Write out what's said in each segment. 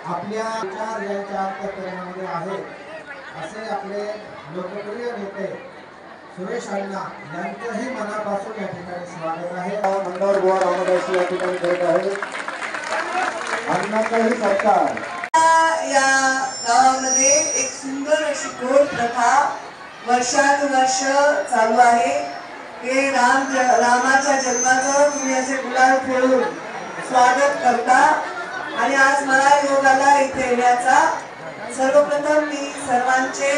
आपल्या विचार यांच्या अंतःकरणामध्ये आहे असे आपले लोकप्रिय नेते सुरेश अण्णा यांचंही मनापासून या ठिकाणी स्वागत आहे। मंडळ गोवा रामदासी या ठिकाणी करत आहे अण्णांचाही सत्कार। या गावामध्ये एक सुंदर अशी गोड प्रथा वर्षानुवर्ष चालू आहे। हे रामाच्या जन्माचं तुम्ही असे गुलाल फेडून स्वागत करता आणि आज मला योग आला इथे येण्याचा। सर्वप्रथम मी सर्वांचे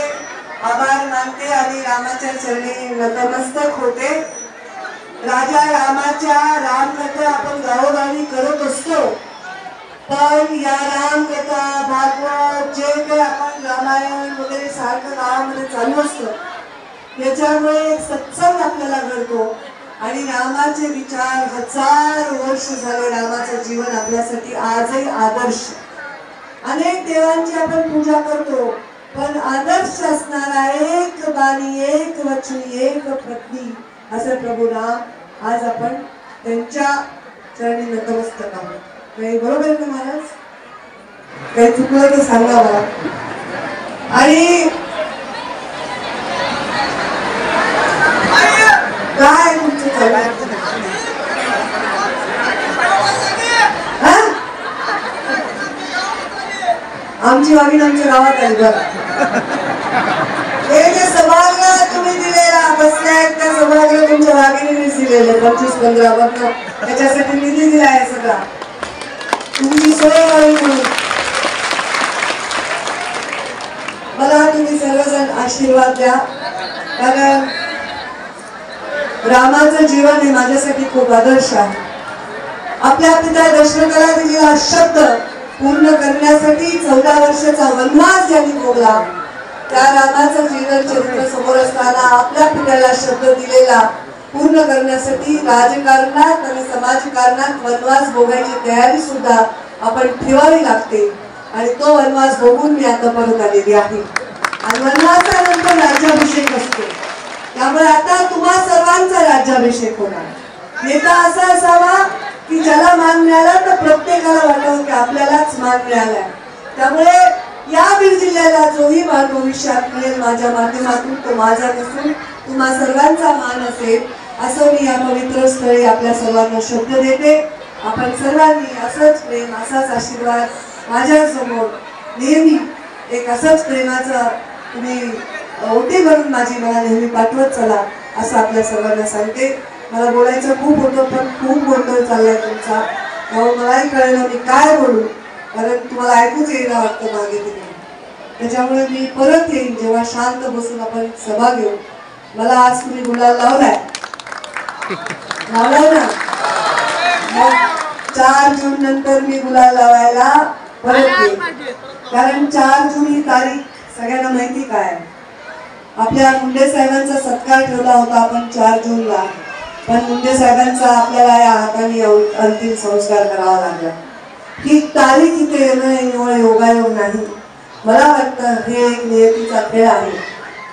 आभार मानते आणि रामाच्या चरणी नतमस्तक होते। राजा रामाच्या रामकथा आपण गावोगावी करत असतो, पण या रामकथा भागवत जे काही आपण रामायण वगैरे सारखं गावामध्ये चालू असतं याच्यामुळे सत्संग आपल्याला घडतो आणि रामाचे विचार हजार वर्ष झाले, रामाचं जीवन आपल्यासाठी आजही आदर्श। अनेक देवांची आपण पूजा करतो, पण आदर्श असणारा एक बाणी एक वचनी एक पत्नी असे प्रभू राम, आज आपण त्यांच्या चरणी नतमस्तक आहोत। काही बरोबर ना महाराज? काही चुकलं तर सांगा मला। आणि काय तुमचं चालू? आमची वागीण आमच्या गावात आली बघा। हे जे सभागृह तुम्ही दिलेला बसलाय त्या सभागृह तुमच्या वागिनीनेच दिलेलं 25-15 वर्ष त्याच्यासाठी निधी दिला आहे सगळा तुमची सोय व्हावी म्हणून। मला तुम्ही सर्वजण आशीर्वाद द्या, कारण रामाचं जीवन हे माझ्यासाठी खूप आदर्श आहे। आपल्या पिता दशरथाला दिलेला शब्द पूर्ण करण्यासाठी 14 वर्षाचा वनवास ज्यांनी भोगला, त्या रामाचं जीवन चरित्र समोर असताना आपल्या पित्याला शब्द दिलेला पूर्ण करण्यासाठी राजकारणात आणि समाजकारणात वनवास भोगायची तयारी सुद्धा आपण ठेवावी लागते आणि तो वनवास भोगून मी आता परत आलेली आहे आणि वनवासानंतर राज्याभिषेक असतो। त्यामुळे आता तुम्हा सर्वांचा राज्याभिषेक होणार। नेता असा असावा की ज्याला मान मिळाला तर प्रत्येकाला वाटावं की आपल्यालाच मान मिळालाय। त्यामुळे या बीड जिल्ह्याला जोही मान भविष्यात मिळेल माझ्या माध्यमातून तो माझा नसून तुम्हा सर्वांचा मान असेल असं मी या पवित्र स्थळी आपल्या सर्वांना शब्द देते। आपण सर्वांनी असंच प्रेम असाच आशीर्वाद माझ्या समोर नेहमी एक असंच प्रेमाचा तुम्ही ओटी भरून माझी मला नेहमी पाठवत चला असं आपल्या सर्वांना सांगते। मला बोलायचं खूप होतं, पण खूप गोंधळ चाललाय तुमचा, त्यामुळे मलाही कळलं मी काय बोलू, कारण तुम्हाला ऐकूच येईना वाटतं मागे तिकडे। त्याच्यामुळे मी परत येईन जेव्हा शांत बसून आपण सभा घेऊ। मला आज तुम्ही गुलाल लावलाय ना, मग 4 जून नंतर मी गुलाल लावायला परत येईन, कारण 4 जून ही तारीख सगळ्यांना माहिती काय, आपल्या मुंडे साहेबांचा सत्कार ठेवला होता आपण 4 जूनला, पण मुंडे साहेबांचा आपल्याला या हाताने अंतिम संस्कार करावा लागला। ही तारीख इथे येणं योगायोग नाही, मला वाटतं हे एक नियतीचा खेळ आहे।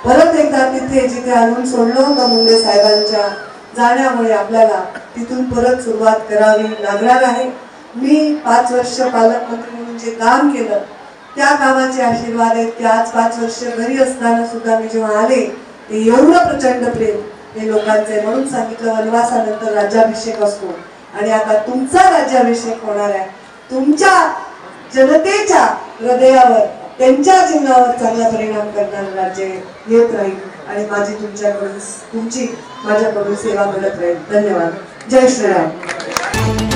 परत एकदा तिथे जिथे आणून सोडलं होतं मुंडे साहेबांच्या जाण्यामुळे आपल्याला तिथून परत सुरुवात करावी लागणार आहे। मी 5 वर्ष पालकमंत्री म्हणून जे काम केलं त्या कामाचे आशीर्वाद आहेत की आज 5 वर्ष घरी असताना सुद्धा मी जेव्हा आले ते एवढं प्रचंड प्रेम हे लोकांचे, म्हणून सांगितलं वनवासानंतर राज्याभिषेक असतो आणि आता तुमचा राज्याभिषेक होणार आहे। तुमच्या जनतेच्या हृदयावर त्यांच्या जीवनावर चांगला परिणाम करणारं राज्य येत राहील आणि माझी तुमची माझ्याकडून सेवा घडत राहील। धन्यवाद। जय श्रीराम।